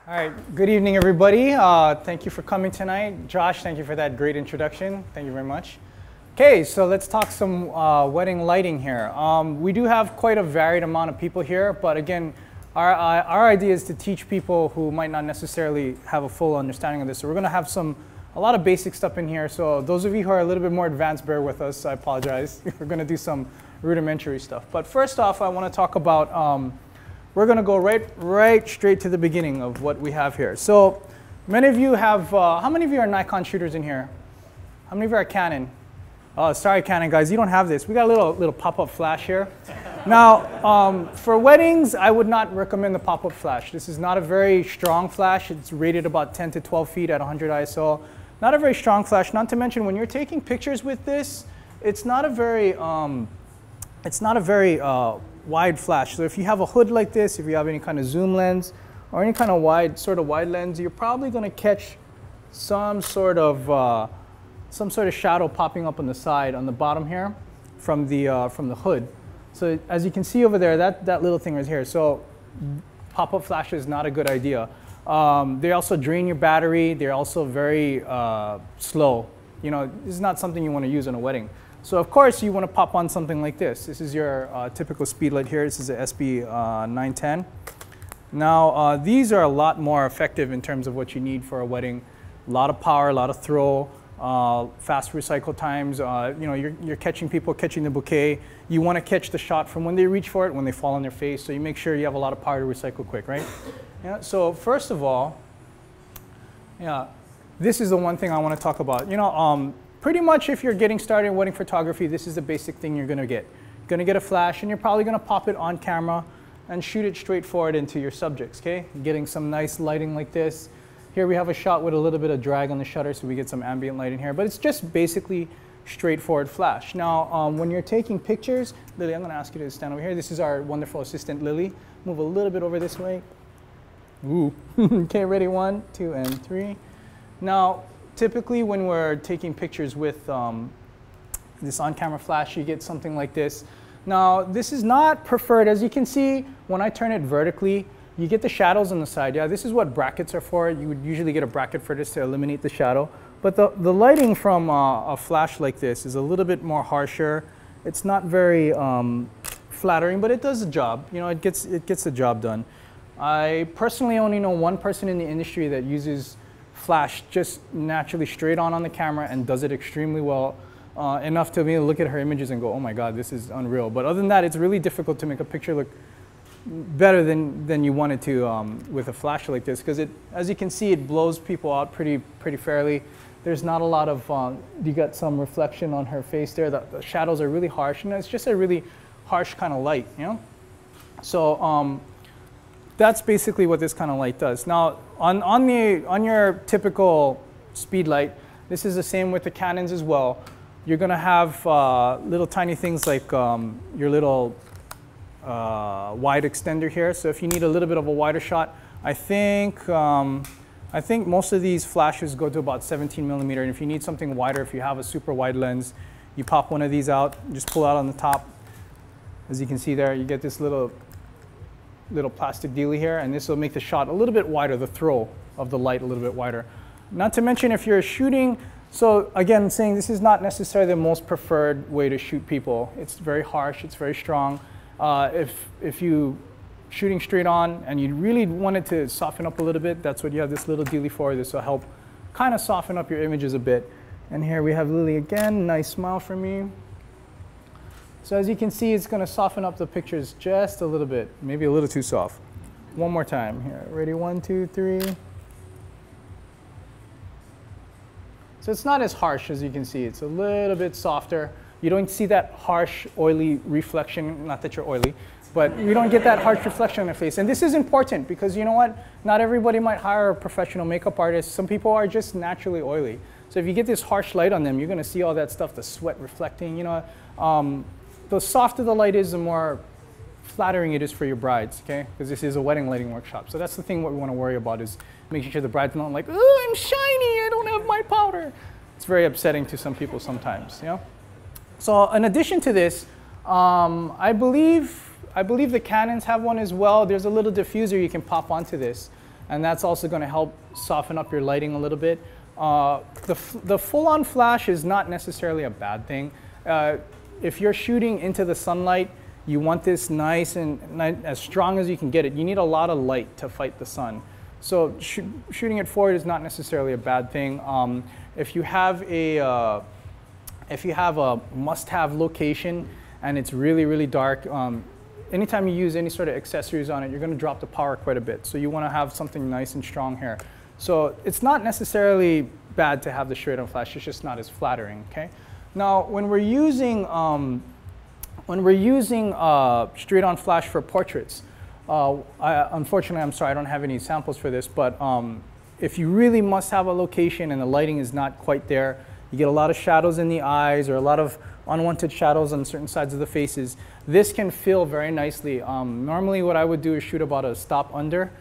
All right, good evening, everybody. Thank you for coming tonight. Josh, thank you for that great introduction. Thank you very much. Okay, so let's talk some wedding lighting here. We do have quite a varied amount of people here, but again, our idea is to teach people who might not necessarily have a full understanding of this. So we're gonna have a lot of basic stuff in here. So those of you who are a little bit more advanced, bear with us, I apologize. We're gonna do some rudimentary stuff. But first off, I wanna talk about, we're going to go right straight to the beginning of what we have here. So many of you have, how many of you are Nikon shooters in here? How many of you are Canon? Oh, sorry, Canon guys, you don't have this. We got a little pop-up flash here. Now, for weddings, I would not recommend the pop-up flash. This is not a very strong flash. It's rated about 10 to 12 feet at 100 ISO. Not a very strong flash, not to mention when you're taking pictures with this, it's not a very wide flash. So if you have a hood like this, if you have any kind of zoom lens or any kind of wide lens, you're probably going to catch some sort of shadow popping up on the side, on the bottom here, from the hood. So as you can see over there, that little thing right here. So pop-up flash is not a good idea. They also drain your battery. They're also very slow. You know, this is not something you want to use on a wedding. So of course you want to pop on something like this. This is your typical speed light here. This is a SB 910. Now these are a lot more effective in terms of what you need for a wedding. A lot of power, a lot of throw, fast recycle times. You know, you're catching people, catching the bouquet. You want to catch the shot from when they reach for it, when they fall on their face. So you make sure you have a lot of power to recycle quick, right? Yeah. So first of all, yeah, this is the one thing I want to talk about. You know, pretty much if you're getting started in wedding photography, this is the basic thing you're gonna get. You're gonna get a flash and you're probably gonna pop it on camera and shoot it straight forward into your subjects, okay? Getting some nice lighting like this. Here we have a shot with a little bit of drag on the shutter so we get some ambient light in here, but it's just basically straightforward flash. Now, when you're taking pictures, Lily, I'm gonna ask you to stand over here. This is our wonderful assistant, Lily. Move a little bit over this way. Ooh, okay, ready, 1, 2, and 3. Now, typically when we're taking pictures with this on-camera flash, you get something like this. Now, this is not preferred. As you can see, when I turn it vertically, you get the shadows on the side. Yeah, this is what brackets are for. You would usually get a bracket for this to eliminate the shadow. But the lighting from a flash like this is a little bit more harsher. It's not very flattering, but it does the job. You know, it gets the job done. I personally only know one person in the industry that uses flash just naturally straight on the camera and does it extremely well, enough to me to look at her images and go, oh my God, this is unreal. But other than that, it's really difficult to make a picture look better than you want it to with a flash like this, because as you can see, it blows people out pretty fairly. There's not a lot of, you got some reflection on her face there. The shadows are really harsh, and it's just a really harsh kind of light, you know? So that's basically what this kind of light does. Now, on your typical speed light, this is the same with the Canons as well. You're gonna have little tiny things like your little wide extender here. So if you need a little bit of a wider shot, I think most of these flashes go to about 17 millimeter. And if you need something wider, if you have a super wide lens, you pop one of these out, just pull out on the top. As you can see there, you get this little plastic dealie here, and this will make the shot a little bit wider, the throw of the light a little bit wider. Not to mention if you're shooting, so again, saying this is not necessarily the most preferred way to shoot people. It's very harsh, it's very strong. If you shooting straight on and you really want it to soften up a little bit, that's what you have this little dealie for. This will help kind of soften up your images a bit. And here we have Lily again, nice smile for me. So as you can see, it's going to soften up the pictures just a little bit, maybe a little too soft. One more time here. Ready, 1, 2, 3. So it's not as harsh as you can see. It's a little bit softer. You don't see that harsh, oily reflection. Not that you're oily, but you don't get that harsh reflection on your face. And this is important because you know what? Not everybody might hire a professional makeup artist. Some people are just naturally oily. So if you get this harsh light on them, you're going to see all that stuff, the sweat reflecting, you know. The softer the light is, the more flattering it is for your brides, okay? Because this is a wedding lighting workshop. So that's the thing what we want to worry about is making sure the bride's not like, oh, I'm shiny, I don't have my powder. It's very upsetting to some people sometimes, you know? So in addition to this, I believe the Canons have one as well. There's a little diffuser you can pop onto this. and that's also going to help soften up your lighting a little bit. The full-on flash is not necessarily a bad thing. If you're shooting into the sunlight, you want this nice and as strong as you can get it. You need a lot of light to fight the sun. So shooting it forward is not necessarily a bad thing. If you have a must-have location and it's really, really dark, anytime you use any sort of accessories on it, you're going to drop the power quite a bit. So you want to have something nice and strong here. So it's not necessarily bad to have the straight-on flash. It's just not as flattering. Okay. Now, when we're using straight-on flash for portraits, unfortunately, I'm sorry, I don't have any samples for this, but if you really must have a location and the lighting is not quite there, you get a lot of shadows in the eyes or a lot of unwanted shadows on certain sides of the faces, this can fill very nicely. Normally what I would do is shoot about a stop under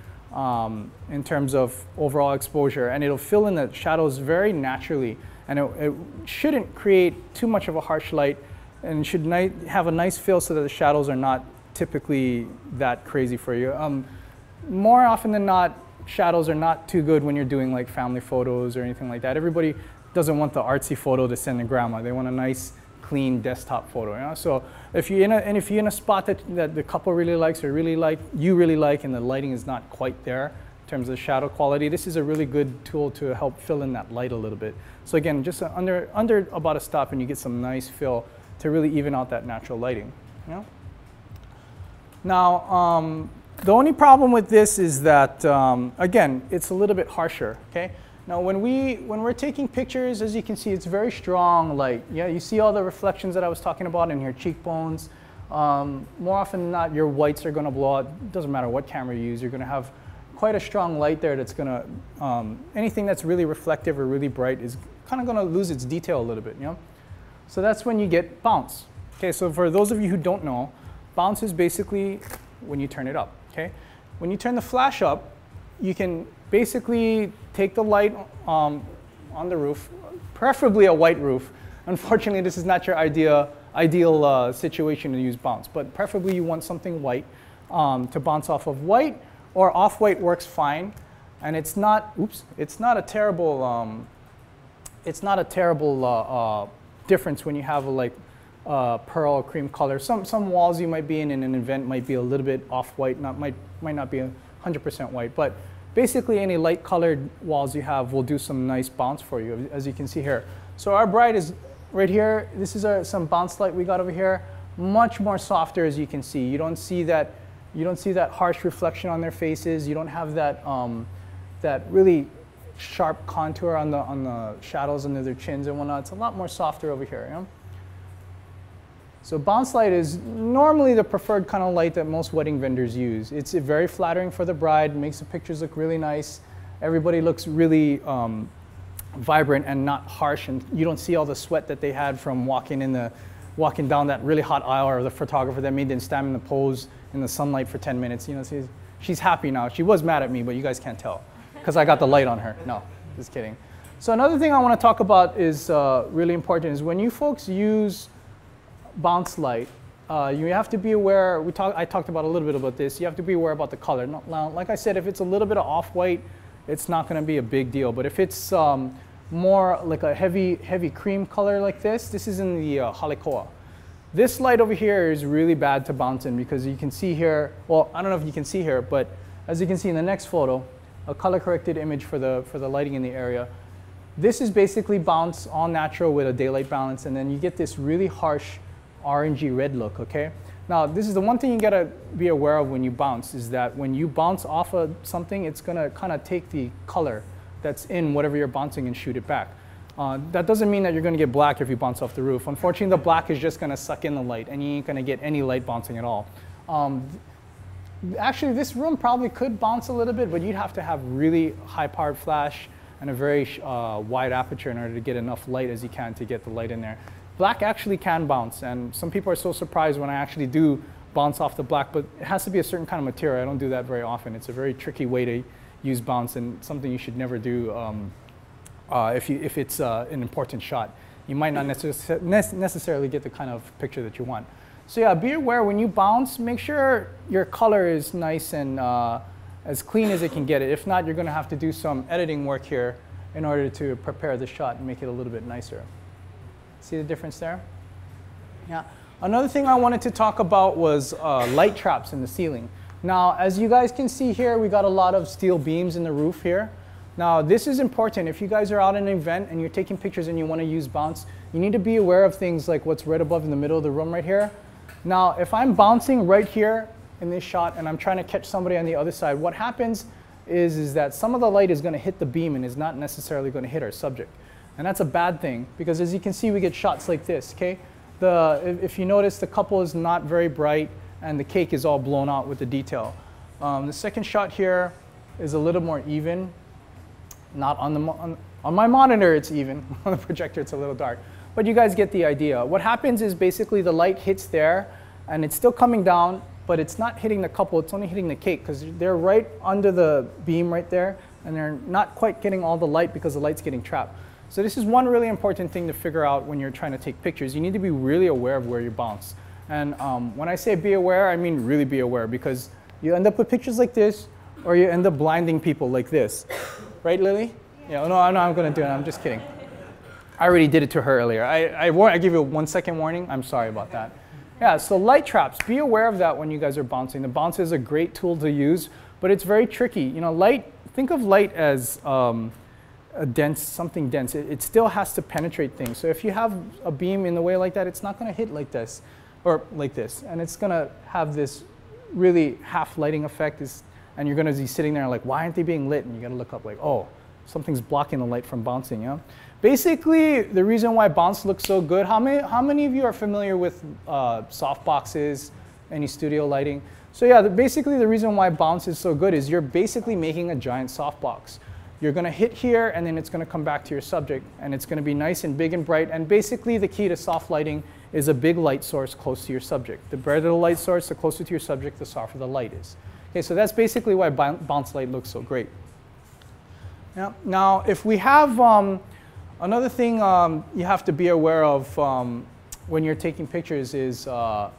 in terms of overall exposure, and it'll fill in the shadows very naturally, and it shouldn't create too much of a harsh light, and should have a nice fill so that the shadows are not typically that crazy for you. More often than not, shadows are not too good when you're doing like family photos or anything like that. Everybody doesn't want the artsy photo to send to grandma. They want a nice, clean desktop photo. You know? So if you're in a spot that the couple really likes or you really like, and the lighting is not quite there in terms of shadow quality, this is a really good tool to help fill in that light a little bit. So again, just under about a stop, and you get some nice fill to really even out that natural lighting. You know? Now, the only problem with this is that, again, it's a little bit harsher, okay? Now, when we're taking pictures, as you can see, it's very strong light. Yeah, you see all the reflections that I was talking about in your cheekbones. More often than not, your whites are going to blow out. It doesn't matter what camera you use. You're going to have quite a strong light there that's going to, anything that's really reflective or really bright is kind of going to lose its detail a little bit, you know? So that's when you get bounce. Okay, so for those of you who don't know, bounce is basically when you turn it up, okay? When you turn the flash up, you can basically take the light on the roof, preferably a white roof. Unfortunately, this is not your ideal situation to use bounce, but preferably you want something white to bounce off of. White or off-white works fine, and it's not a terrible difference when you have a pearl or cream color. Some walls you might be in an event might be a little bit off-white, might not be 100% white, but basically any light colored walls you have will do some nice bounce for you, as you can see here. So our bride is right here. This is some bounce light we got over here. Much more softer, as you can see. You don't see that harsh reflection on their faces. You don't have that that really sharp contour on the shadows under their chins and whatnot. It's a lot more softer over here. You know? So bounce light is normally the preferred kind of light that most wedding vendors use. It's very flattering for the bride, makes the pictures look really nice. Everybody looks really vibrant and not harsh, and you don't see all the sweat that they had from walking down that really hot aisle, or the photographer that made them stand in the pose in the sunlight for 10 minutes. You know, she's happy now. She was mad at me, but you guys can't tell because I got the light on her. No, just kidding. So another thing I want to talk about is really important is when you folks use bounce light, you have to be aware. I talked about a little bit about this. You have to be aware about the color. Now, like I said, if it's a little bit of off-white, it's not going to be a big deal. But if it's more like a heavy cream color like this is in the Halikoa. This light over here is really bad to bounce in because you can see here. Well, I don't know if you can see here, but as you can see in the next photo, a color-corrected image for the lighting in the area. This is basically bounce all natural with a daylight balance, and then you get this really harsh orangey red look, okay? Now, this is the one thing you gotta be aware of when you bounce, is that when you bounce off of something, it's gonna kind of take the color that's in whatever you're bouncing and shoot it back. That doesn't mean that you're gonna get black if you bounce off the roof. Unfortunately, the black is just gonna suck in the light, and you ain't gonna get any light bouncing at all. Actually, this room probably could bounce a little bit, but you'd have to have really high-powered flash and a very wide aperture in order to get enough light as you can to get the light in there. Black actually can bounce, and some people are so surprised when I actually do bounce off the black, but it has to be a certain kind of material. I don't do that very often. It's a very tricky way to use bounce, and something you should never do if it's an important shot. You might not necessarily get the kind of picture that you want. So yeah, be aware when you bounce, make sure your color is nice and as clean as it can get it. If not, you're going to have to do some editing work here in order to prepare the shot and make it a little bit nicer. See the difference there? Yeah. Another thing I wanted to talk about was light traps in the ceiling. Now, as you guys can see here, we got a lot of steel beams in the roof here. Now, this is important. If you guys are out at an event and you're taking pictures and you want to use bounce, you need to be aware of things like what's right above in the middle of the room right here. Now, if I'm bouncing right here in this shot and I'm trying to catch somebody on the other side, what happens is that some of the light is going to hit the beam and is not necessarily going to hit our subject. And that's a bad thing, because as you can see, we get shots like this, okay? If you notice, the couple is not very bright and the cake is all blown out with the detail. The second shot here is a little more even. Not on my monitor, it's even. On the projector, it's a little dark. But you guys get the idea. What happens is basically the light hits there and it's still coming down, but it's not hitting the couple, it's only hitting the cake, because they're right under the beam right there and they're not quite getting all the light because the light's getting trapped. So this is one really important thing to figure out when you're trying to take pictures. You need to be really aware of where you bounce. And when I say be aware, I mean really be aware, because you end up with pictures like this or you end up blinding people like this. Right, Lily? Yeah, no, I'm going to do it. I'm just kidding. I already did it to her earlier. I give you a 1 second warning. I'm sorry about that. Yeah, so light traps. Be aware of that when you guys are bouncing. The bounce is a great tool to use, but it's very tricky. You know, light, think of light as something dense. It still has to penetrate things. So if you have a beam in the way like that, it's not going to hit like this or like this. And it's going to have this really half lighting effect. And you're going to be sitting there like, why aren't they being lit? And you got to look up like, oh, something's blocking the light from bouncing. You know? Basically, the reason why bounce looks so good, how many of you are familiar with soft boxes, any studio lighting? So yeah, basically the reason why bounce is so good is you're basically making a giant softbox. You're going to hit here, and then it's going to come back to your subject, and it's going to be nice and big and bright. And basically, the key to soft lighting is a big light source close to your subject. The brighter the light source, the closer to your subject, the softer the light is. Okay, so that's basically why bounce light looks so great. Yeah. Now, if we have another thing you have to be aware of when you're taking pictures is a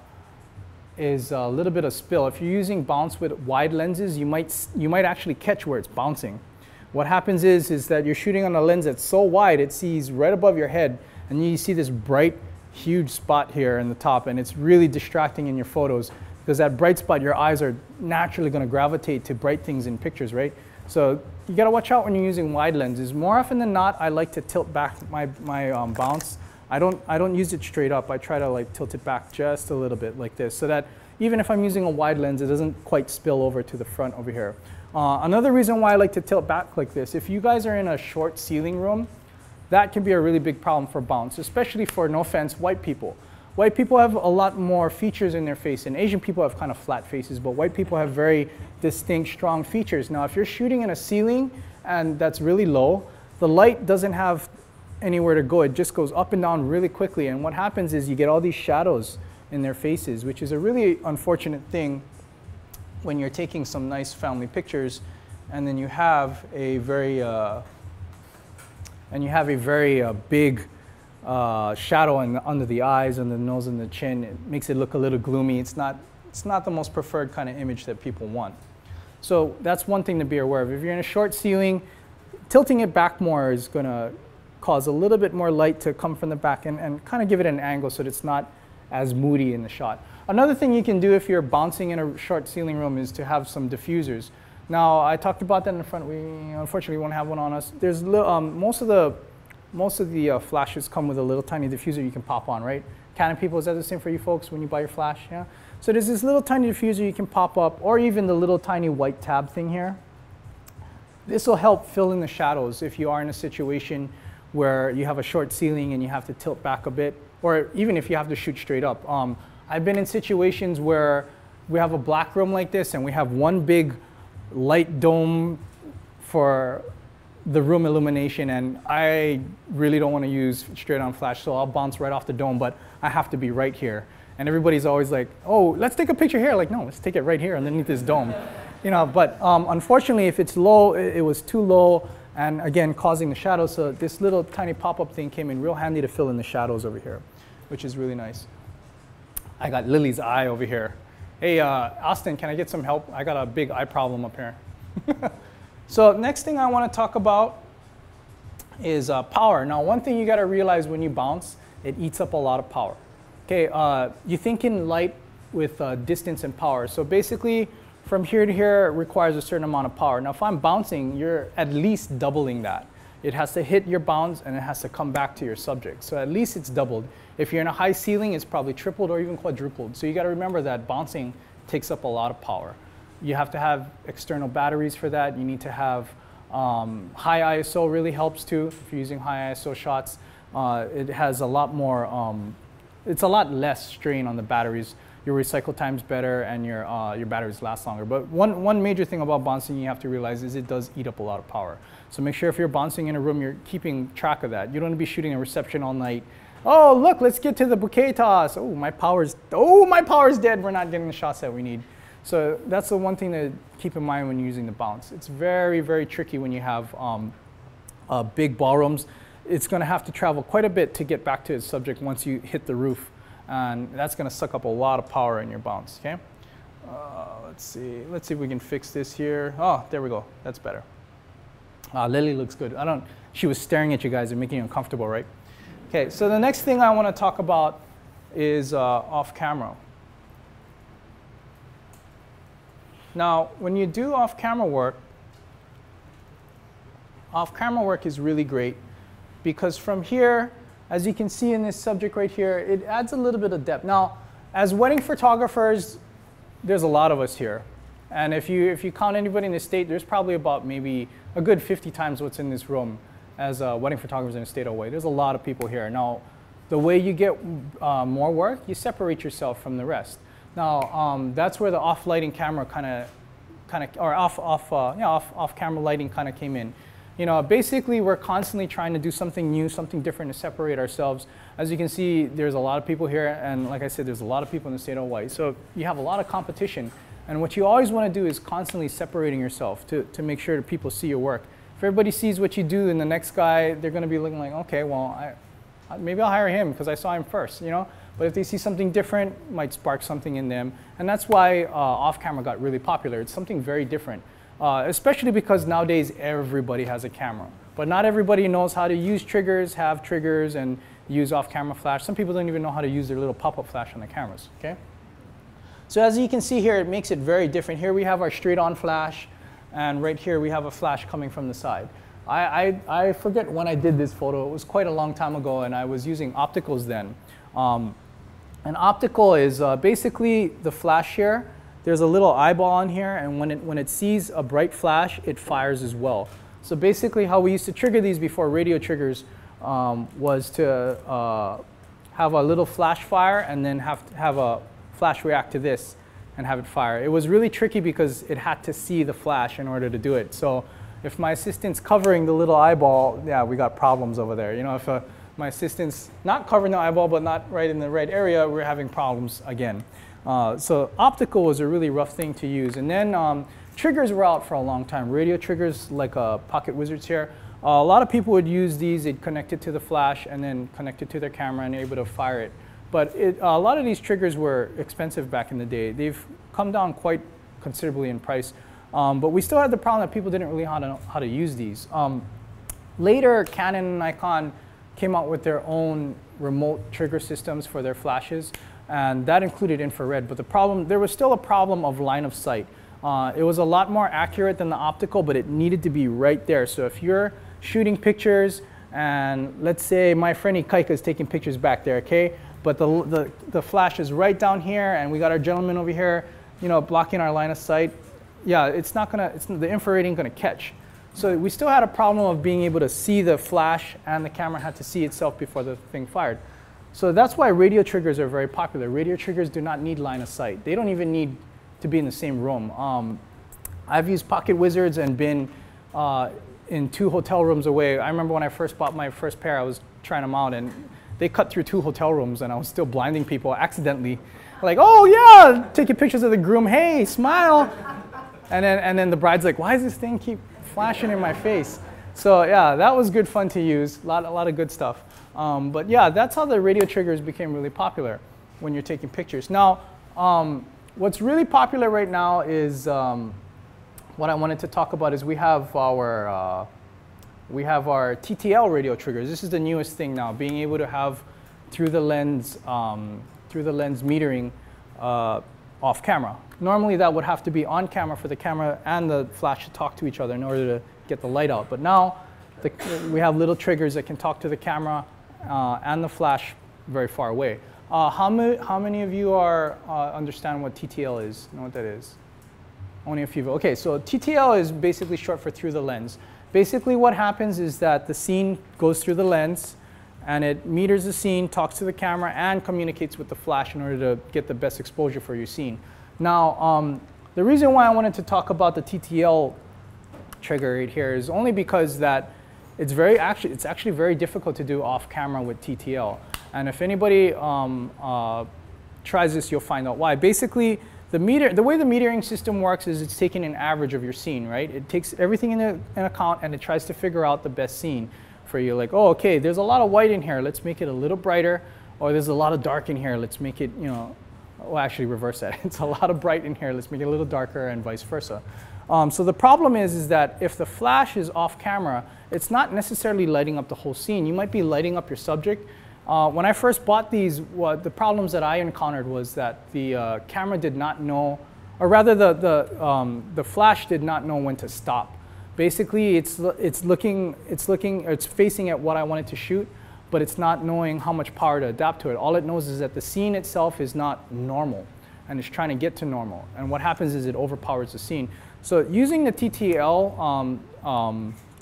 little bit of spill. If you're using bounce with wide lenses, you might actually catch where it's bouncing. What happens is that you're shooting on a lens that's so wide it sees right above your head, and you see this bright, huge spot here in the top, and it's really distracting in your photos, because that bright spot, your eyes are naturally going to gravitate to bright things in pictures, right? So you got to watch out when you're using wide lenses. More often than not, I like to tilt back my bounce. I don't use it straight up. I try to like tilt it back just a little bit like this, so that even if I'm using a wide lens, it doesn't quite spill over to the front over here. Another reason why I like to tilt back like this, if you guys are in a short ceiling room, that can be a really big problem for bounce, especially for, no offense, white people. White people have a lot more features in their face, and Asian people have kind of flat faces, but white people have very distinct, strong features. Now, if you're shooting in a ceiling and that's really low, the light doesn't have anywhere to go. It just goes up and down really quickly, and what happens is you get all these shadows in their faces, which is a really unfortunate thing when you're taking some nice family pictures, and then you have a very big shadow under the eyes and the nose and the chin. It makes it look a little gloomy. It's not the most preferred kind of image that people want. So that's one thing to be aware of. If you're in a short ceiling, tilting it back more is going to cause a little bit more light to come from the back and kind of give it an angle so that it's not as moody in the shot. Another thing you can do if you're bouncing in a short ceiling room is to have some diffusers. Now, I talked about that in the front. We unfortunately won't have one on us. There's most of the flashes come with a little tiny diffuser you can pop on, right? Canon people, is that the same for you folks when you buy your flash? Yeah. So there's this little tiny diffuser you can pop up, or even the little tiny white tab thing here. This will help fill in the shadows if you are in a situation where you have a short ceiling and you have to tilt back a bit, or even if you have to shoot straight up. I've been in situations where we have a black room like this and we have one big light dome for the room illumination, and I really don't want to use straight on flash, so I'll bounce right off the dome, but I have to be right here. And everybody's always like, oh, let's take a picture here. Like, no, let's take it right here underneath this dome. You know, but unfortunately, if it's low, it was too low, and again, causing the shadows. So this little tiny pop-up thing came in real handy to fill in the shadows over here, which is really nice. I got Lily's eye over here. Hey, Austin, can I get some help? I got a big eye problem up here. So next thing I want to talk about is power. Now, one thing you got to realize when you bounce, it eats up a lot of power. Okay, you think in light with distance and power. So basically, from here to here, it requires a certain amount of power. Now, if I'm bouncing, you're at least doubling that. It has to hit your bounce and it has to come back to your subject. So at least it's doubled. If you're in a high ceiling, it's probably tripled or even quadrupled. So you got to remember that bouncing takes up a lot of power. You have to have external batteries for that. You need to have high ISO really helps too. If you're using high ISO shots, it has a lot more, it's a lot less strain on the batteries. Your recycle time's better and your batteries last longer. But one major thing about bouncing you have to realize is it does eat up a lot of power. So make sure if you're bouncing in a room, you're keeping track of that. You don't want to be shooting a reception all night. Oh, look, let's get to the bouquet toss. Oh, my power's dead. We're not getting the shots that we need. So that's the one thing to keep in mind when you're using the bounce. It's very, very tricky when you have big ballrooms. It's going to have to travel quite a bit to get back to its subject once you hit the roof. And that's going to suck up a lot of power in your bounce, okay? Let's see if we can fix this here. Oh, there we go. That's better. Lily looks good. She was staring at you guys and making you uncomfortable, right? Okay, so the next thing I want to talk about is off camera. Now, when you do off camera work is really great because from here, as you can see in this subject right here, it adds a little bit of depth. Now, as wedding photographers, there's a lot of us here. And if you count anybody in the state, there's probably about maybe a good 50 times what's in this room as wedding photographers in the state of Hawaii. There's a lot of people here. Now, the way you get more work, you separate yourself from the rest. Now, that's where the off-lighting camera off-camera lighting kind of came in. You know, basically, we're constantly trying to do something new, something different to separate ourselves. As you can see, there's a lot of people here, and like I said, there's a lot of people in the state of Hawaii. So you have a lot of competition. And what you always want to do is constantly separating yourself to make sure that people see your work. If everybody sees what you do and the next guy, they're going to be looking like, okay, well, maybe I'll hire him because I saw him first, you know? But if they see something different, it might spark something in them. And that's why off-camera got really popular. It's something very different, especially because nowadays everybody has a camera. But not everybody knows how to use triggers, have triggers, and use off-camera flash. Some people don't even know how to use their little pop-up flash on the cameras, okay? So as you can see here, it makes it very different. Here we have our straight-on flash, and right here we have a flash coming from the side. I forget when I did this photo. It was quite a long time ago, and I was using opticals then. An optical is basically the flash here. There's a little eyeball on here, and when it sees a bright flash, it fires as well. So basically how we used to trigger these before radio triggers was to have a little flash fire and then have a flash react to this and have it fire. It was really tricky because it had to see the flash in order to do it. So if my assistant's covering the little eyeball, yeah, we got problems over there. You know, if my assistant's not covering the eyeball but not right in the right area, we're having problems again. So optical was a really rough thing to use. And then triggers were out for a long time. Radio triggers like Pocket Wizards here. A lot of people would use these. They'd connect it to the flash and then connect it to their camera and they're able to fire it. But a lot of these triggers were expensive back in the day. They've come down quite considerably in price. But we still had the problem that people didn't really know how to use these. Later, Canon and Nikon came out with their own remote trigger systems for their flashes. And that included infrared. But there was still a problem of line of sight. It was a lot more accurate than the optical, but it needed to be right there. So if you're shooting pictures, and let's say my friend Ikaika is taking pictures back there, okay? But the flash is right down here, and we got our gentleman over here, you know, blocking our line of sight. Yeah, the infrared ain't gonna catch. So we still had a problem of being able to see the flash, and the camera had to see itself before the thing fired. So that's why radio triggers are very popular. Radio triggers do not need line of sight. They don't even need to be in the same room. I've used Pocket Wizards and been in 2 hotel rooms away. I remember when I first bought my first pair, I was trying them out, and they cut through 2 hotel rooms, and I was still blinding people accidentally. Like, oh yeah, taking pictures of the groom, hey, smile. And then the bride's like, why does this thing keep flashing in my face? So yeah, that was good fun to use, a lot of good stuff. But yeah, that's how the radio triggers became really popular when you're taking pictures. Now, what's really popular right now is what I wanted to talk about is we have our TTL radio triggers. This is the newest thing now, being able to have through the lens metering off camera. Normally that would have to be on camera for the camera and the flash to talk to each other in order to get the light out. But now we have little triggers that can talk to the camera and the flash very far away. How many of you understand what TTL is? Know what that is? Only a few. Okay, so TTL is basically short for through the lens. Basically what happens is that the scene goes through the lens and it meters the scene, talks to the camera, and communicates with the flash in order to get the best exposure for your scene. Now, the reason why I wanted to talk about the TTL trigger right here is only because that it's actually very difficult to do off camera with TTL. And if anybody tries this, you'll find out why. Basically, the way the metering system works is it's taking an average of your scene, right? It takes everything into account and it tries to figure out the best scene for you. Like, oh, okay, there's a lot of white in here, let's make it a little brighter. Or there's a lot of dark in here, let's make it, well, actually reverse that. It's a lot of bright in here, let's make it a little darker, and vice versa. So the problem is that if the flash is off camera, it's not necessarily lighting up the whole scene. You might be lighting up your subject. When I first bought these, the problems that I encountered was that the camera did not know, or rather the flash did not know when to stop. Basically, it's facing at what I wanted to shoot, but it's not knowing how much power to adapt to it. All it knows is that the scene itself is not normal, and it's trying to get to normal. And what happens is it overpowers the scene. So using the TTL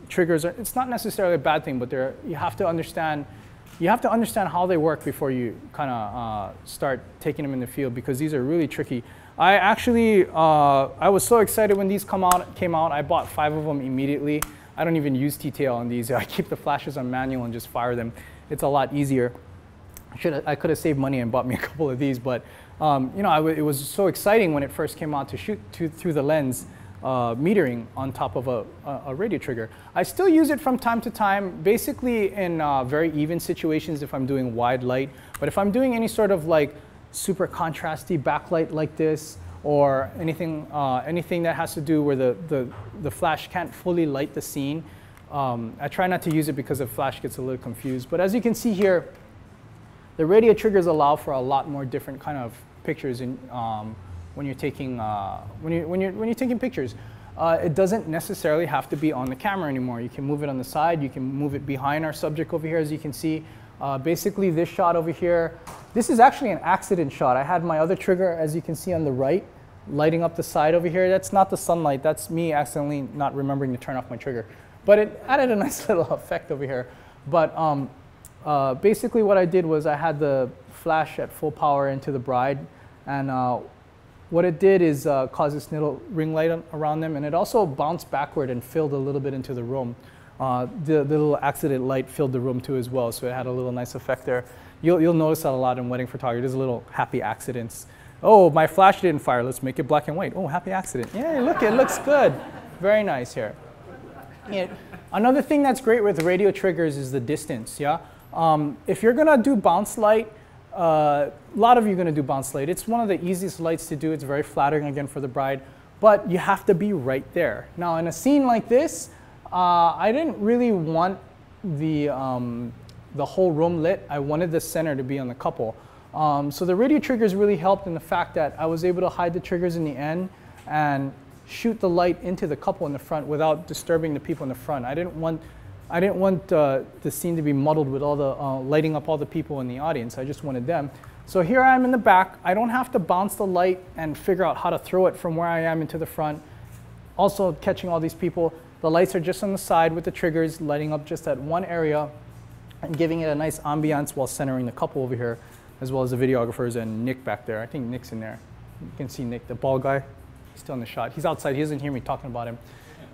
triggers, it's not necessarily a bad thing, but you have to understand how they work before you kind of start taking them in the field, because these are really tricky. I was so excited when these came out. I bought 5 of them immediately. I don't even use TTL on these. I keep the flashes on manual and just fire them. It's a lot easier. I could have saved money and bought me a couple of these, but it was so exciting when it first came out to shoot through the lens metering on top of a radio trigger. I still use it from time to time, basically in very even situations if I'm doing wide light. But if I'm doing any sort of like super contrasty backlight like this, or anything that has to do where the flash can't fully light the scene, I try not to use it because the flash gets a little confused. But as you can see here, the radio triggers allow for a lot more different kind of pictures when you're taking pictures. It doesn't necessarily have to be on the camera anymore. You can move it on the side. You can move it behind our subject over here, as you can see. Basically, this shot over here, this is actually an accident shot. I had my other trigger, as you can see on the right, lighting up the side over here. That's not the sunlight. That's me accidentally not remembering to turn off my trigger. But it added a nice little effect over here. But basically what I did was I had the flash at full power into the bride, and what it did is cause this little ring light around them, and it also bounced backward and filled a little bit into the room. The little accident light filled the room too as well, so it had a little nice effect there. You'll notice that a lot in wedding photography. There's a little happy accidents. Oh, my flash didn't fire. Let's make it black and white. Oh, happy accident. Yeah, look, it looks good. Very nice here. Yeah. Another thing that's great with radio triggers is the distance. Yeah. If you're gonna do bounce light, a lot of you are gonna do bounce light. It's one of the easiest lights to do. It's very flattering again for the bride, but you have to be right there. Now, in a scene like this, I didn't really want the whole room lit. I wanted the center to be on the couple. So the radio triggers really helped in the fact that I was able to hide the triggers in the end and shoot the light into the couple in the front without disturbing the people in the front. I didn't want the scene to be muddled with all the lighting up all the people in the audience. I just wanted them. So here I am in the back. I don't have to bounce the light and figure out how to throw it from where I am into the front. Also catching all these people. The lights are just on the side with the triggers lighting up just that one area and giving it a nice ambiance while centering the couple over here, as well as the videographers and Nick back there. I think Nick's in there. You can see Nick, the bald guy. He's still in the shot. He's outside. He doesn't hear me talking about him.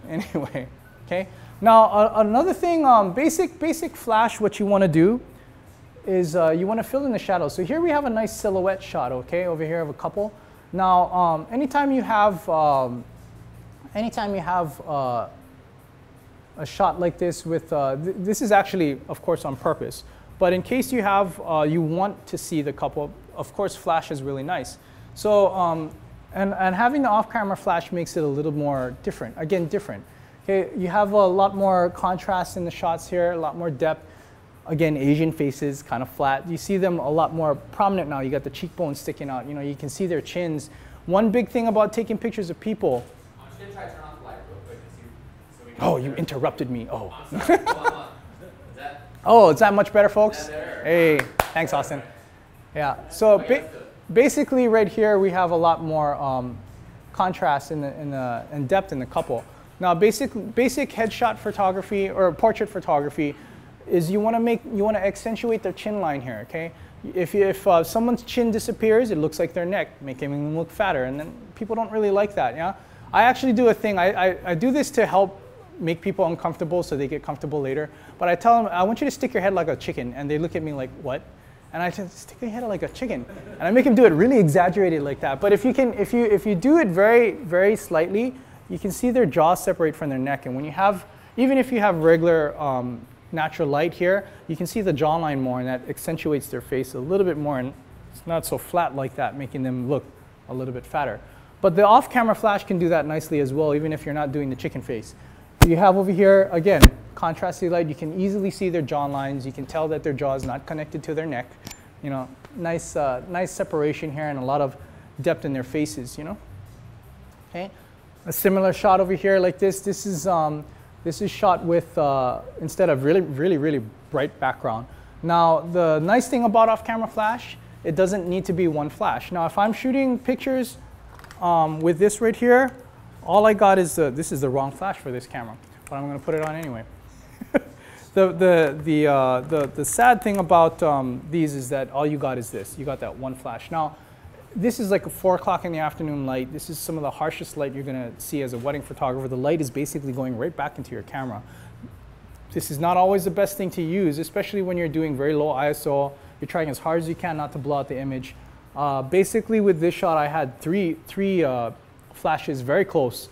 Anyway, okay. Now, another thing, basic flash, what you want to do is you want to fill in the shadows. So here we have a nice silhouette shot, okay, over here of a couple. Now, anytime you have a shot like this with, this is actually, of course, on purpose. But in case you want to see the couple, of course, flash is really nice. So And having the off-camera flash makes it a little more different. Again, different. Okay, you have a lot more contrast in the shots here, a lot more depth. Again, Asian faces, kind of flat. You see them a lot more prominent now. You got the cheekbones sticking out. You know, you can see their chins. One big thing about taking pictures of people. I'm just gonna try to turn off the light real quick so we can. Oh, you interrupted me. Oh. I'm sorry. Hold on. Oh, is that much better, folks? Better. Hey, thanks, Austin. Yeah. So basically, right here we have a lot more contrast in depth in the couple. Now, basic headshot photography or portrait photography is you want to accentuate their chin line here. Okay. If someone's chin disappears, it looks like their neck, making them look fatter, and then people don't really like that. Yeah. I actually do a thing. I do this to help make people uncomfortable so they get comfortable later. But I tell them, I want you to stick your head like a chicken, and they look at me like, what? And I say, stick your head like a chicken, and I make them do it really exaggerated like that. But if you do it very, very slightly, you can see their jaw separate from their neck. And when you have, even if you have regular natural light here, you can see the jawline more, and that accentuates their face a little bit more, and it's not so flat like that, making them look a little bit fatter. But the off-camera flash can do that nicely as well, even if you're not doing the chicken face. You have over here, again, contrasty light. You can easily see their jaw lines. You can tell that their jaw is not connected to their neck. You know, nice separation here and a lot of depth in their faces, you know. Okay, a similar shot over here like this. This is shot with, instead of really bright background. Now, the nice thing about off-camera flash, it doesn't need to be one flash. Now, if I'm shooting pictures with this right here, all I got is this is the wrong flash for this camera, but I'm going to put it on anyway. The sad thing about these is that all you got is this. You got that one flash. Now, this is like a 4 o'clock in the afternoon light. This is some of the harshest light you're going to see as a wedding photographer. The light is basically going right back into your camera. This is not always the best thing to use, especially when you're doing very low ISO. You're trying as hard as you can not to blow out the image. Basically, with this shot, I had three flashes very close,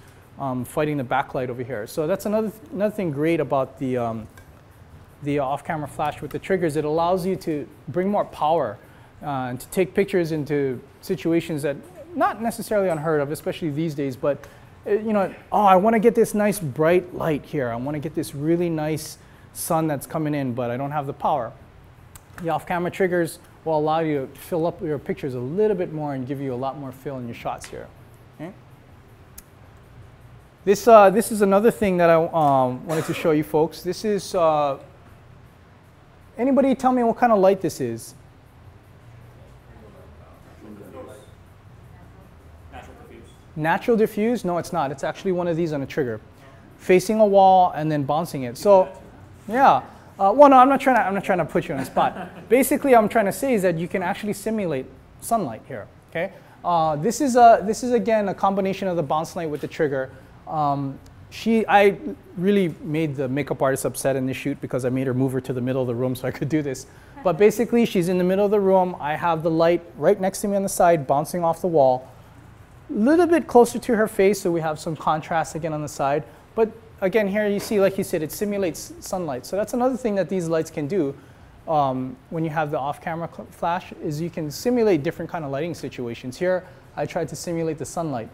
fighting the backlight over here. So that's another thing great about the off-camera flash with the triggers. It allows you to bring more power and to take pictures into situations that not necessarily unheard of, especially these days. But you know, oh, I want to get this nice bright light here. I want to get this really nice sun that's coming in, but I don't have the power. The off-camera triggers will allow you to fill up your pictures a little bit more and give you a lot more fill in your shots here. Okay? This is another thing that I wanted to show you folks. This is, anybody tell me what kind of light this is? Natural diffuse? No, it's not. It's actually one of these on a trigger, facing a wall and then bouncing it. So, yeah. Well, no, I'm not trying to put you on the spot. Basically, I'm trying to say is that you can actually simulate sunlight here. Okay. This is again a combination of the bounce light with the trigger. I really made the makeup artist upset in this shoot because I made her move her to the middle of the room so I could do this. But basically, she's in the middle of the room. I have the light right next to me on the side, bouncing off the wall. A little bit closer to her face, so we have some contrast again on the side. But again, here you see, like you said, it simulates sunlight. So that's another thing that these lights can do when you have the off-camera flash, is you can simulate different kind of lighting situations. Here, I tried to simulate the sunlight,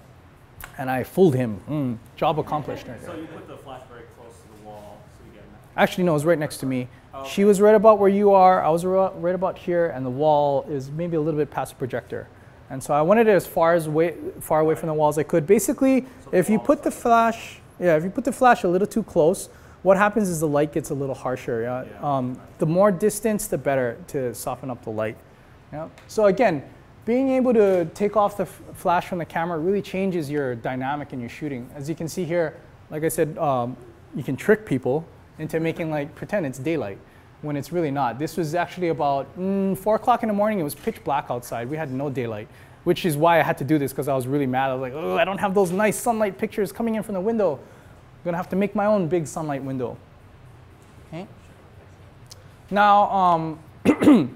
and I fooled him. Job accomplished. Right there. So you put the flash very close to the wall, so you get Actually, no, it was right next to me. Oh. She was right about where you are. I was right about here, and the wall is maybe a little bit past the projector. And so I wanted it as far away from the wall as I could. Basically, so if you put the flash, if you put the flash a little too close, what happens is the light gets a little harsher. Yeah? The more distance, the better to soften up the light. Yeah? So again, being able to take off the flash from the camera really changes your dynamic in your shooting. As you can see here, like I said, you can trick people into making like pretend it's daylight when it's really not. This was actually about 4 o'clock in the morning. It was pitch black outside. We had no daylight, which is why I had to do this, because I was really mad. I was like, oh, I don't have those nice sunlight pictures coming in from the window. I'm gonna have to make my own big sunlight window. Okay. Now, a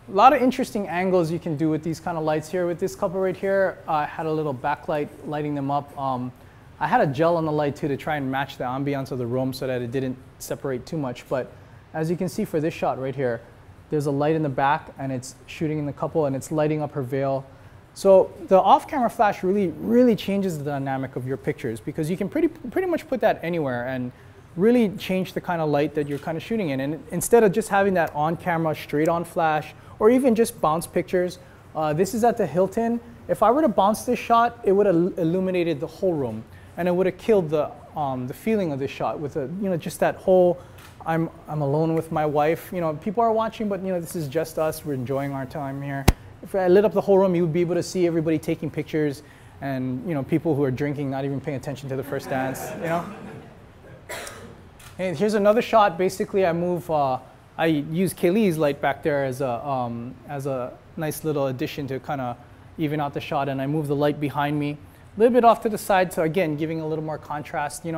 lot of interesting angles you can do with these kind of lights here. With this couple right here, I had a little backlight lighting them up. I had a gel on the light too to try and match the ambiance of the room so that it didn't separate too much. But as you can see for this shot right here, there's a light in the back and it's shooting in the couple and it's lighting up her veil. So the off-camera flash really changes the dynamic of your pictures, because you can pretty much put that anywhere and really change the kind of light that you're kind of shooting in. And instead of just having that on-camera straight-on flash, or even just bounce pictures, this is at the Hilton. If I were to bounce this shot, it would have illuminated the whole room, and it would have killed the feeling of this shot with just that whole I'm alone with my wife. People are watching, but this is just us. We're enjoying our time here. If I lit up the whole room, you would be able to see everybody taking pictures, and people who are drinking, not even paying attention to the first dance. And here's another shot. Basically, I use Kaylee's light back there as a nice little addition to kind of even out the shot, and I move the light behind me a little bit off to the side, so again, giving a little more contrast. I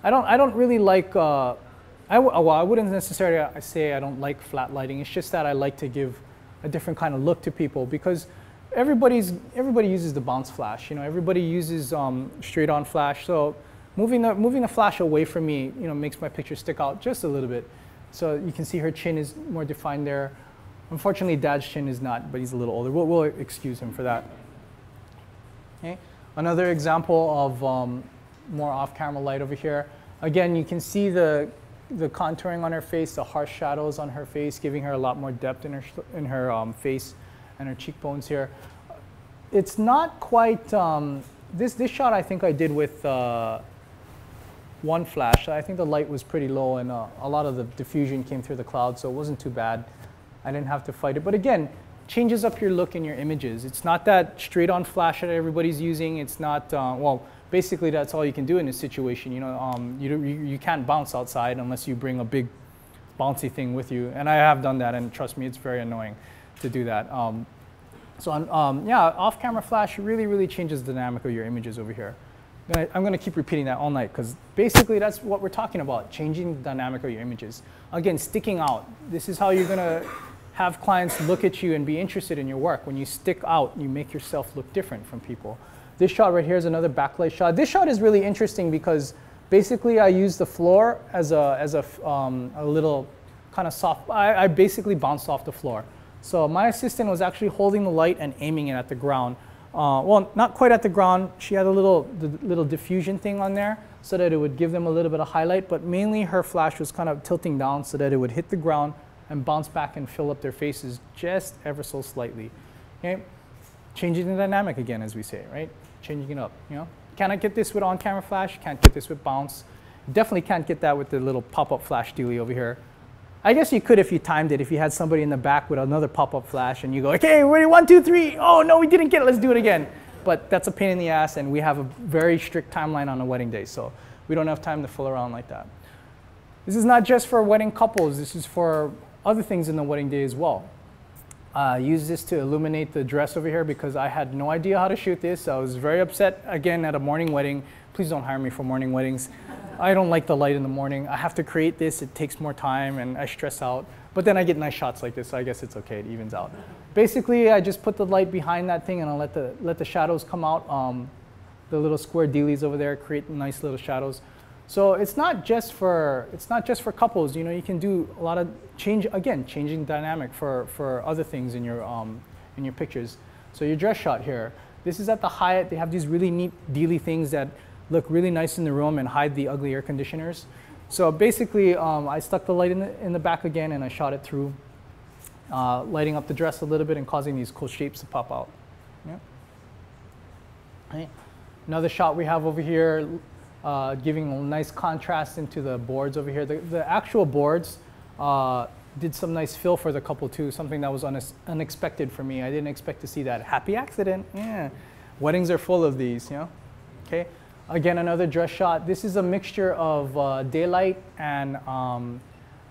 don't really like. I wouldn't necessarily say I don't like flat lighting. It's just that I like to give a different kind of look to people, because everybody uses the bounce flash. Everybody uses straight on flash. So moving the flash away from me, makes my picture stick out just a little bit. So you can see her chin is more defined there. Unfortunately, Dad's chin is not, but he's a little older. We'll excuse him for that. Okay. Another example of more off-camera light over here. Again, you can see the contouring on her face, the harsh shadows on her face, giving her a lot more depth in her face and her cheekbones here. It's not quite, this shot I think I did with one flash. I think the light was pretty low, and a lot of the diffusion came through the cloud, so it wasn't too bad. I didn't have to fight it. But again, changes up your look in your images. It's not that straight on flash that everybody's using. It's not, well, basically that's all you can do in this situation. You can't bounce outside unless you bring a big bouncy thing with you. And I have done that, and trust me, it's very annoying to do that. Yeah, off-camera flash really changes the dynamic of your images over here. I'm going to keep repeating that all night, because basically that's what we're talking about, changing the dynamic of your images. Again, sticking out. This is how you're going to have clients look at you and be interested in your work. When you stick out, you make yourself look different from people. This shot right here is another backlight shot. This shot is really interesting because basically I use the floor as a little kind of soft, I basically bounced off the floor. So my assistant was actually holding the light and aiming it at the ground. Well, not quite at the ground. She had the little diffusion thing on there so that it would give them a little bit of highlight, but mainly her flash was kind of tilting down so that it would hit the ground and bounce back and fill up their faces just ever so slightly. Okay? Changing the dynamic again, as we say, right? Changing it up, Can I get this with on-camera flash? Can't get this with bounce. Definitely can't get that with the little pop-up flash dealie over here. I guess you could if you timed it, if you had somebody in the back with another pop-up flash and you go, okay, ready, 1, 2, 3. Oh, no, we didn't get it, let's do it again. But that's a pain in the ass, and we have a very strict timeline on a wedding day, so we don't have time to fool around like that. This is not just for wedding couples, this is for other things in the wedding day as well. Use this to illuminate the dress over here because I had no idea how to shoot this. I was very upset again at a morning wedding. Please don't hire me for morning weddings. I don't like the light in the morning. I have to create this. It takes more time and I stress out. But then I get nice shots like this, so I guess it's okay. It evens out. Basically, I just put the light behind that thing and I'll let the shadows come out. The little square dealies over there create nice little shadows. So it's not just for couples. You can do a lot of changing dynamic for other things in your pictures. So your dress shot here. This is at the Hyatt. They have these really neat dealy things that look really nice in the room and hide the ugly air conditioners. So basically, I stuck the light in the back again and I shot it through, lighting up the dress a little bit and causing these cool shapes to pop out. Yeah. Okay. Another shot we have over here. Giving a nice contrast into the boards over here. The actual boards did some nice fill for the couple too, something that was unexpected for me. I didn't expect to see that. Happy accident, yeah. Weddings are full of these, Okay, again, another dress shot. This is a mixture of daylight and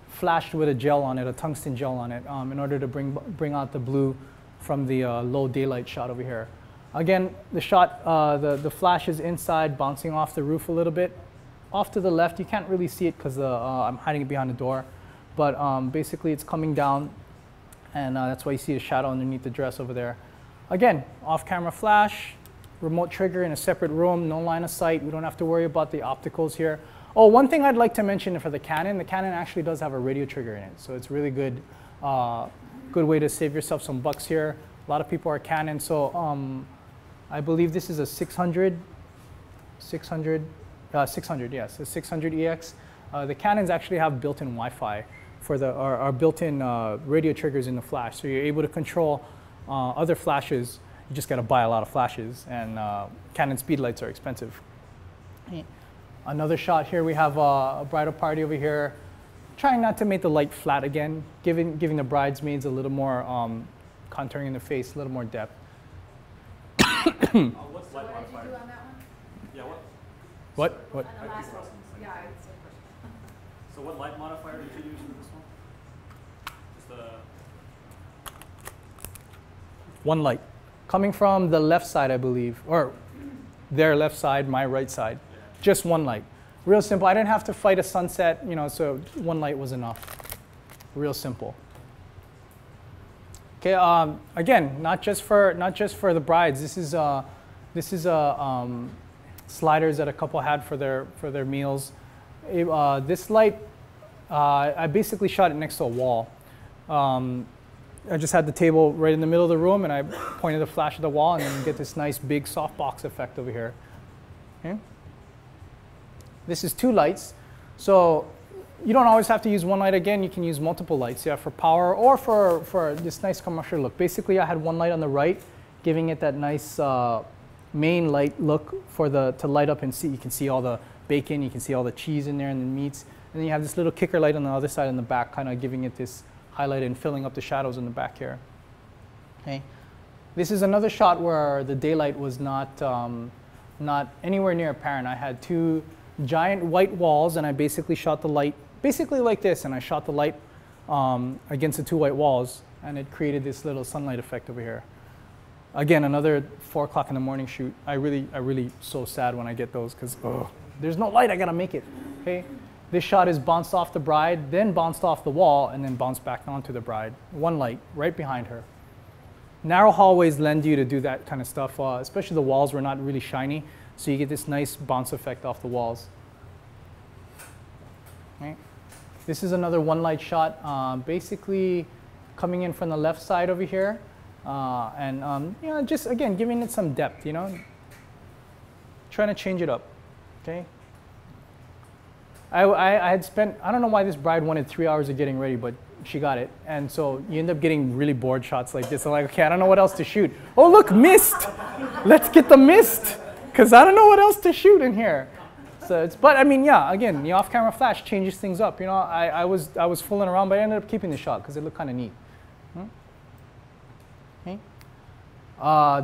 flashed with a gel on it, a tungsten gel on it, in order to bring out the blue from the low daylight shot over here. Again, the shot, the flash is inside, bouncing off the roof a little bit. Off to the left, you can't really see it because I'm hiding it behind the door. But basically, it's coming down, and that's why you see the shadow underneath the dress over there. Again, off-camera flash, remote trigger in a separate room, no line of sight. We don't have to worry about the opticals here. Oh, one thing I'd like to mention for the Canon actually does have a radio trigger in it. So it's really good way to save yourself some bucks here. A lot of people are Canon, so I believe this is a 600, yes, a 600 EX. The Canons actually have built-in Wi-Fi for or built-in radio triggers in the flash, so you're able to control other flashes. You just got to buy a lot of flashes, and Canon speedlights are expensive. Another shot here, we have a bridal party over here. Trying not to make the light flat again, giving the bridesmaids a little more contouring in the face, a little more depth. What's So light what did you modifier? do on that one? Yeah, what? What? On the last one? Yeah, it's the first one. So what light modifier did you use for this one? Just the... One light. Coming from the left side, I believe, or their left side, my right side. Yeah. Just one light. Real simple. I didn't have to fight a sunset, you know, so one light was enough. Real simple. Okay. Again, not just for the brides. This is sliders that a couple had for their meals. This light, I basically shot it next to a wall. I just had the table right in the middle of the room, and I pointed the flash at the wall, and then you get this nice big softbox effect over here. Okay. This is two lights, so you don't always have to use one light. Again, you can use multiple lights, yeah, for power or for this nice commercial look. Basically, I had one light on the right, giving it that nice main light look to light up and see. You can see all the bacon, you can see all the cheese in there and the meats, and then you have this little kicker light on the other side in the back, kind of giving it this highlight and filling up the shadows in the back here. Okay, this is another shot where the daylight was not anywhere near apparent. I had two giant white walls, and I basically shot the light basically like this, and I shot the light against the two white walls, and it created this little sunlight effect over here. Again, another 4 o'clock in the morning shoot. I really so sad when I get those, because there's no light. I gotta make it. Okay, this shot is bounced off the bride, then bounced off the wall, and then bounced back onto the bride. One light right behind her. Narrow hallways lend you to do that kind of stuff, especially the walls were not really shiny, so you get this nice bounce effect off the walls. Okay. This is another one light shot, basically coming in from the left side over here, and you know, just again giving it some depth, you know, trying to change it up. Okay. I had spent, I don't know why this bride wanted 3 hours of getting ready, but she got it. And so you end up getting really bored shots like this. I'm like, okay, I don't know what else to shoot. Oh, look, mist. Let's get the mist, because I don't know what else to shoot in here. So it's, but I mean, yeah, again, the off-camera flash changes things up. You know, I was fooling around, but I ended up keeping the shot because it looked kind of neat. Okay.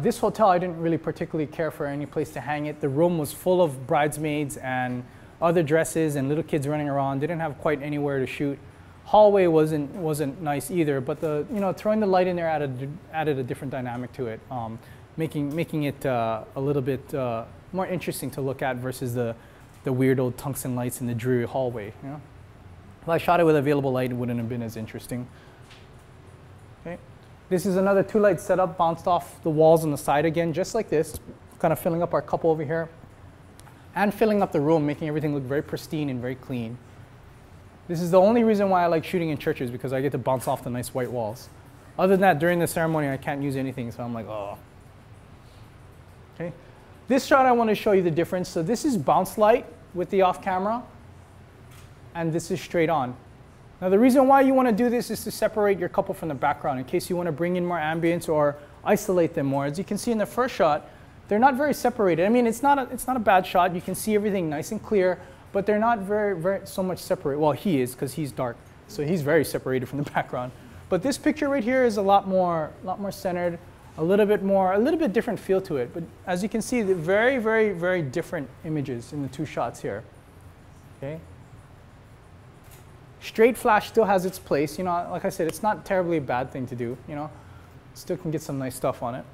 This hotel, I didn't really particularly care for any place to hang it. The room was full of bridesmaids and other dresses and little kids running around. Didn't have quite anywhere to shoot. Hallway wasn't nice either, but throwing the light in there added a different dynamic to it, making it a little bit more interesting to look at versus the weird old tungsten lights in the dreary hallway. You know? If I shot it with available light, it wouldn't have been as interesting. Okay. This is another two light setup, bounced off the walls on the side again, just like this, kind of filling up our couple over here, and filling up the room, making everything look very pristine and very clean. This is the only reason why I like shooting in churches, because I get to bounce off the nice white walls. Other than that, during the ceremony, I can't use anything, so I'm like, oh. Okay. This shot, I want to show you the difference. So this is bounce light with the off camera, and this is straight on. Now the reason why you want to do this is to separate your couple from the background in case you want to bring in more ambience or isolate them more. As you can see in the first shot, they're not very separated. I mean, it's not a bad shot. You can see everything nice and clear, but they're not very so much separate. Well, he is, because he's dark, so he's very separated from the background. But this picture right here is a lot more centered, a little bit different feel to it. But as you can see, the very different images in the two shots here. Okay. Straight flash still has its place. You know, like I said, it's not terribly a bad thing to do. You know, still can get some nice stuff on it.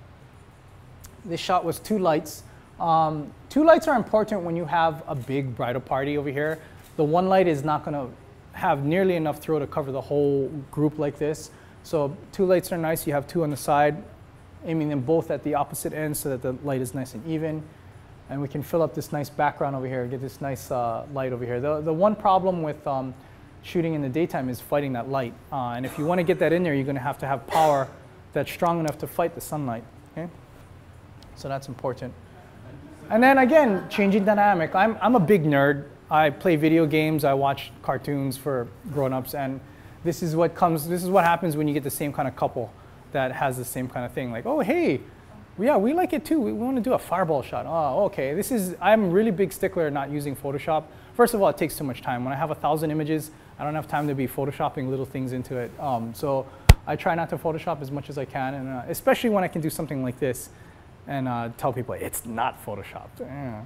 This shot was two lights. Two lights are important when you have a big bridal party over here. The one light is not going to have nearly enough throw to cover the whole group like this. So two lights are nice. You have two on the side, aiming them both at the opposite ends so that the light is nice and even. And we can fill up this nice background over here, get this nice light over here. The one problem with shooting in the daytime is fighting that light. And if you want to get that in there, you're going to have power that's strong enough to fight the sunlight. Okay? So that's important. And then again, changing dynamic. I'm a big nerd. I play video games. I watch cartoons for grown-ups, and this is what happens when you get the same kind of couple that has the same kind of thing. Like, oh, hey, yeah, we like it too. We want to do a fireball shot. Oh, okay. I'm a really big stickler at not using Photoshop. First of all, it takes too much time. When I have 1,000 images, I don't have time to be Photoshopping little things into it. So I try not to Photoshop as much as I can, and especially when I can do something like this and tell people it's not Photoshopped. Yeah.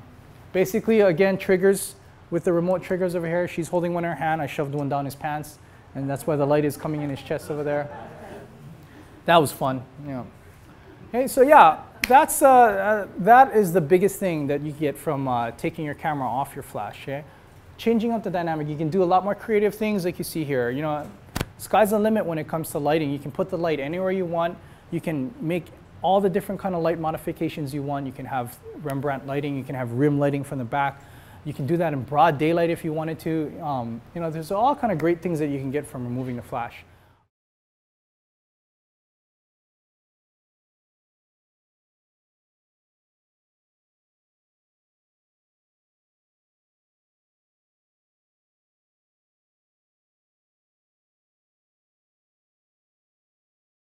Basically, again, triggers with the remote triggers over here. She's holding one in her hand. I shoved one down his pants, and that's why the light is coming in his chest over there. That was fun. Yeah. Okay, so yeah, that is the biggest thing that you get from taking your camera off your flash. Okay? Changing up the dynamic, you can do a lot more creative things like you see here. You know, sky's the limit when it comes to lighting. You can put the light anywhere you want. You can make all the different kind of light modifications you want. You can have Rembrandt lighting. You can have rim lighting from the back. You can do that in broad daylight if you wanted to. You know, there's all kind of great things that you can get from removing the flash.